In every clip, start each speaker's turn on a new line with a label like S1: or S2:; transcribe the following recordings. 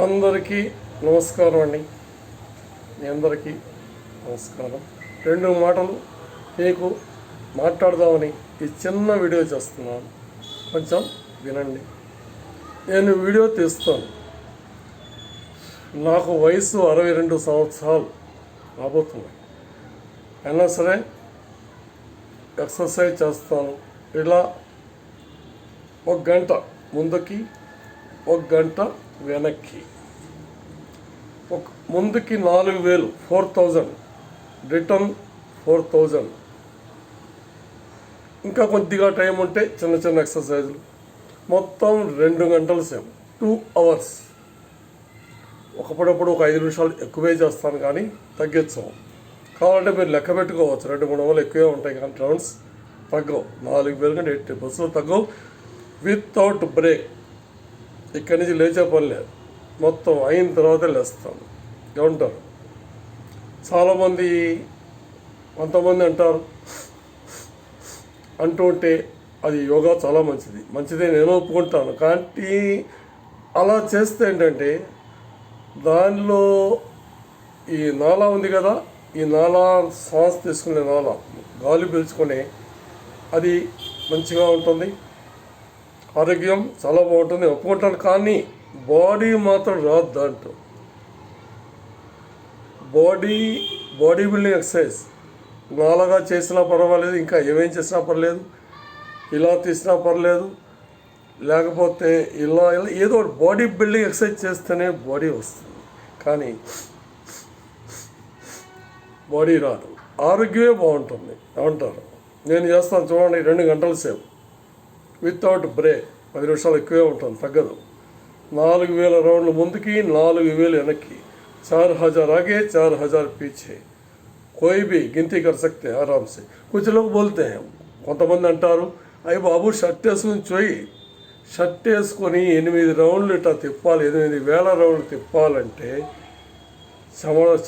S1: అందరికీ నమస్కారం అండి. మీ అందరికీ నమస్కారం. రెండు మాటలు మీకు మాట్లాడదామని ఈ చిన్న వీడియో చేస్తున్నాను, కొంచెం వినండి. నేను వీడియో తీస్తాను. నాకు వయసు 62 సంవత్సరాలు రాబోతున్నాయి. అయినా సరే ఎక్సర్సైజ్ చేస్తాను. ఇలా 1 గంట ముందుకి 1 గంట వెనక్కి. ముందుకి 4000, 4000, రిటర్న్ 4000. ఇంకా కొద్దిగా టైం ఉంటే చిన్న చిన్న ఎక్సర్సైజులు. మొత్తం 2 గంటల సేపు, 2 hours. ఒకప్పుడప్పుడు ఒక 5 నిమిషాలు ఎక్కువే చేస్తాను, కానీ తగ్గించాం. కావాలంటే మీరు లెక్క పెట్టుకోవచ్చు, 2-3 అవర్లు ఎక్కువే ఉంటాయి, కానీ రౌండ్స్ తగ్గవు. 4000 కంటే 80% తగ్గవు. Without break. ఇక్కడి నుంచి లేచే పని లేదు, మొత్తం అయిన తర్వాత లేస్తాను. ఏమంటారు? చాలామంది కొంతమంది అంటూ ఉంటే అది యోగా చాలా మంచిదే నేను ఒప్పుకుంటాను. కానీ అలా చేస్తే ఏంటంటే దానిలో ఈ నాళా ఉంది కదా, ఈ నాళా శ్వాస తీసుకునే నాళా, గాలి పీల్చుకునే, అది మంచిగా ఉంటుంది. ఆరోగ్యం చాలా బాగుంటుంది, ఒప్పుకుంటాను. కానీ బాడీ మాత్రం రాదు దాంట్లో. బాడీ బిల్డింగ్ ఎక్సర్సైజ్ నాలాగా చేసినా పర్వాలేదు, ఇంకా ఏమేం చేసినా పర్లేదు, ఇలా తీసినా పర్లేదు, లేకపోతే ఇలా ఏదో బాడీ బిల్డింగ్ ఎక్సర్సైజ్ చేస్తేనే బాడీ వస్తుంది, కానీ బాడీ రాదు. ఆరోగ్యమే బాగుంటుంది. ఏమంటారు? నేను చేస్తాను చూడండి, 2 గంటల సేపు వితౌట్ బ్రేక్. 10 నిమిషాలు ఎక్కువే ఉంటుంది, తగ్గదు. 4000 రౌండ్లు ముందుకి, 4000 వెనక్కి. 4000 आगे, 4000 पीछे. कोई भी गिनती कर सकते हैं आराम से. कुछ लोग बोलते हैं, కొంతమంది అంటారు, అయ్యి బాబు షర్ట్ వేసుకుని షర్ట్ వేసుకొని 8 రౌండ్లు ఇట్లా తిప్పాలి, 8000 రౌండ్లు తిప్పాలంటే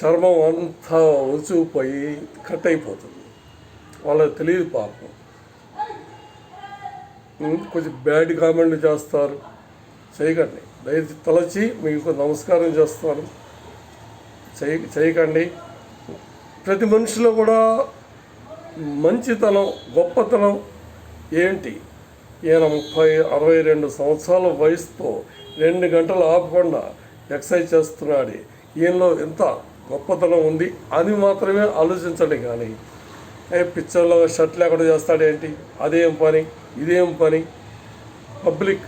S1: చర్మం అంతా ఉచుకుపోయి కట్ అయిపోతుంది. వాళ్ళకి తెలియదు పాపం. కొంచెం బ్యాడ్ కామెంట్లు చేస్తారు, చేయకండి. దయచేసి తలచి మీకు నమస్కారం చేస్తాను, చేయకండి. ప్రతి మనిషిలో కూడా మంచితనం, గొప్పతనం ఏంటి? ఈయన 62 సంవత్సరాల వయసుతో 2 గంటలు ఆపకుండా ఎక్సర్సైజ్ చేస్తున్నాడు. ఈయనలో ఎంత గొప్పతనం ఉంది అని మాత్రమే ఆలోచించండి. కానీ పిక్చర్లో షర్ట్ లేకుండా చేస్తాడేంటి, అదేం పని, ఇదేం పని, పబ్లిక్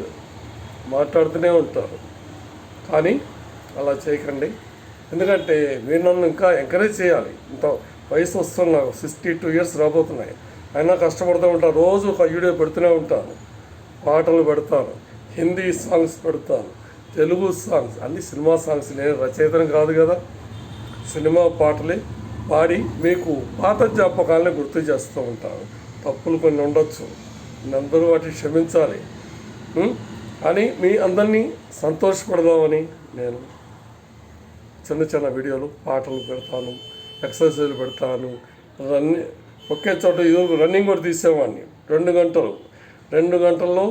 S1: మాట్లాడుతూనే ఉంటారు. కానీ అలా చేయకండి. ఎందుకంటే మీరు నన్ను ఇంకా ఎంకరేజ్ చేయాలి. ఇంత వయసు వస్తుంది, నాకు 62 years రాబోతున్నాయి. అయినా కష్టపడుతూ ఉంటాను. రోజు ఒక వీడియో పెడుతూనే ఉంటాను, పాటలు పెడతాను, హిందీ సాంగ్స్ పెడతాను, తెలుగు సాంగ్స్, అన్ని సినిమా సాంగ్స్. నేను రచయితను కాదు కదా, సినిమా పాటలే పాడి మీకు పాత జ్ఞాపకాలని గుర్తు చేస్తూ ఉంటాను. తప్పులు కొన్ని ఉండొచ్చు, అందరూ వాటిని క్షమించాలి. అని మీ అందరినీ సంతోషపడదామని నేను చిన్న చిన్న వీడియోలు, పాటలు పెడతాను, ఎక్సర్సైజులు పెడతాను. ఒకే చోట రన్నింగ్ కూడా తీసేవాడిని. 2 గంటలు. 2 గంటల్లో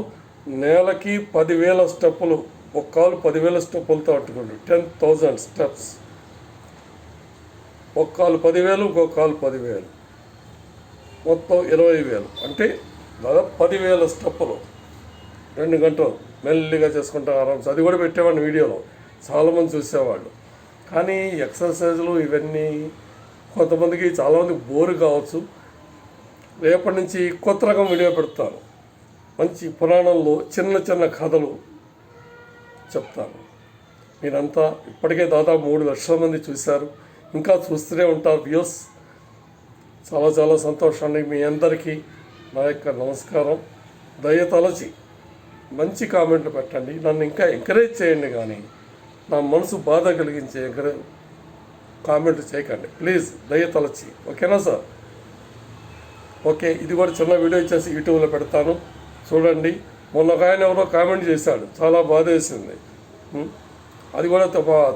S1: నెలకి 10,000 స్టెప్పులు. ఒక కాలు 10,000 స్టెప్పులతో అట్టుకోండి. 10,000 స్టెప్స్. ఒక కాలు 10,000, ఇంకొక కాలు 10,000, మొత్తం 20,000. అంటే దాదాపు 10,000 స్టెప్పులు 2 గంటలు మెల్లిగా చేసుకుంటాం ఆరామ్స్. అది కూడా పెట్టేవాడిని వీడియోలో, చాలామంది చూసేవాళ్ళు. కానీ ఎక్సర్సైజులు ఇవన్నీ కొంతమందికి, చాలామందికి బోరు కావచ్చు. రేపటి నుంచి కొత్త రకం వీడియో పెడతాను. మంచి పురాణంలో చిన్న చిన్న కథలు చెప్తాను. మీరంతా ఇప్పటికే దాదాపు 3 లక్షల మంది చూశారు, ఇంకా చూస్తూనే ఉంటారు వ్యూస్. చాలా చాలా సంతోషం. మీ అందరికీ నా యొక్క నమస్కారం. దయతలచి మంచి కామెంట్లు పెట్టండి, నన్ను ఇంకా ఎంకరేజ్ చేయండి. కానీ నా మనసు బాధ కలిగించే కామెంట్లు చేయకండి ప్లీజ్, దయతలచి. ఓకేనా సార్? ఓకే, ఇది కూడా చిన్న వీడియో ఇచ్చేసి యూట్యూబ్లో పెడతాను, చూడండి. మొన్న ఒక ఆయన ఎవరో కామెంట్ చేశాడు, చాలా బాధ వేసింది. అది కూడా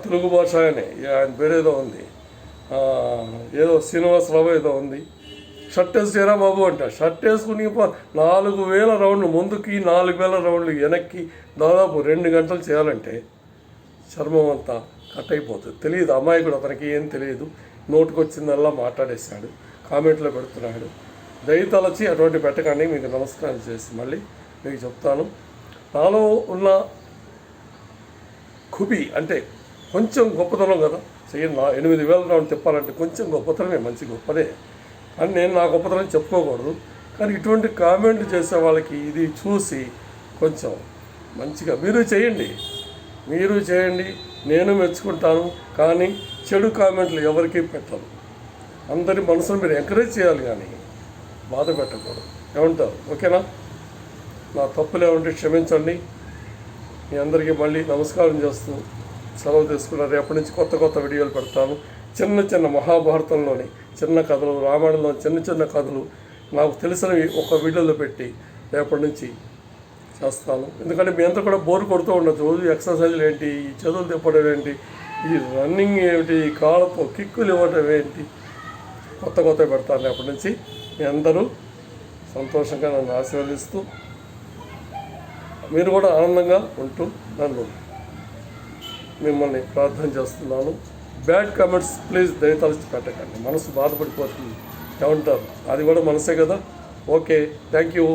S1: తెలుగు భాష ఆయన పేరేదో ఉంది, ఏదో శ్రీనివాసరావు ఏదో ఉంది. షర్ట్ వేసుకురా బాబు అంట. షర్ట్ వేసుకుని 4,000 రౌండ్లు ముందుకి, 4,000 రౌండ్లు వెనక్కి, దాదాపు 2 గంటలు చేయాలంటే చర్మం అంతా కట్ అయిపోతుంది. తెలియదు, అమాయకుడు, అతనికి ఏం తెలియదు, నోటికి వచ్చిందల్లా మాట్లాడేశాడు, కామెంట్లో పెడుతున్నాడు. దయతలచి అటువంటి పెట్టకండి. మీకు నమస్కారం చేసి మళ్ళీ మీకు చెప్తాను. నాలో ఉన్న కుబి అంటే కొంచెం గొప్పతనం కదా, చెయ్యి నా 8,000 రౌండ్ తిప్పాలంటే కొంచెం గొప్పతనమే, మంచి గొప్పదే అని నేను నా గొప్పతనం చెప్పుకోకూడదు. కానీ ఇటువంటి కామెంట్లు చేసే వాళ్ళకి ఇది చూసి కొంచెం మంచిగా మీరు చేయండి, నేను మెచ్చుకుంటాను. కానీ చెడు కామెంట్లు ఎవరికీ పెట్టరు. అందరి మనసును మీరు ఎంకరేజ్ చేయాలి, కానీ బాధ పెట్టకూడదు. ఏమంటారు? ఓకేనా? నా తప్పులు ఏమంటే క్షమించండి. మీ అందరికీ మళ్ళీ నమస్కారం చేస్తూ సెలవు తీసుకున్నారు. రేపటి నుంచి కొత్త వీడియోలు పెడతాను. చిన్న మహాభారతంలోని చిన్న కథలు, రామాయణంలో చిన్న కథలు నాకు తెలిసినవి ఒక వీడియోలో పెట్టి రేపటి నుంచి చేస్తాను. ఎందుకంటే మీ అంతా కూడా బోర్ కొడుతూ ఉండొచ్చు. రోజు ఎక్సర్సైజ్లు ఏంటి, ఈ చదువులు తిప్పడం ఏంటి, ఈ రన్నింగ్ ఏమిటి, ఈ కాళ్ళతో కిక్కులు ఇవ్వడం ఏంటి, కొత్త పెడతాను. రేపటి నుంచి మీ అందరూ సంతోషంగా నన్ను ఆశీర్వదిస్తూ మీరు కూడా ఆనందంగా ఉంటూ నన్ను మిమ్మల్ని ప్రార్థన చేస్తున్నాను. బ్యాడ్ కామెంట్స్ ప్లీజ్ దయతలచి పెట్టకండి, మనసు బాధపడిపోతుంది. ఏమంటారు? అది కూడా మనసే కదా. Okay, thank you.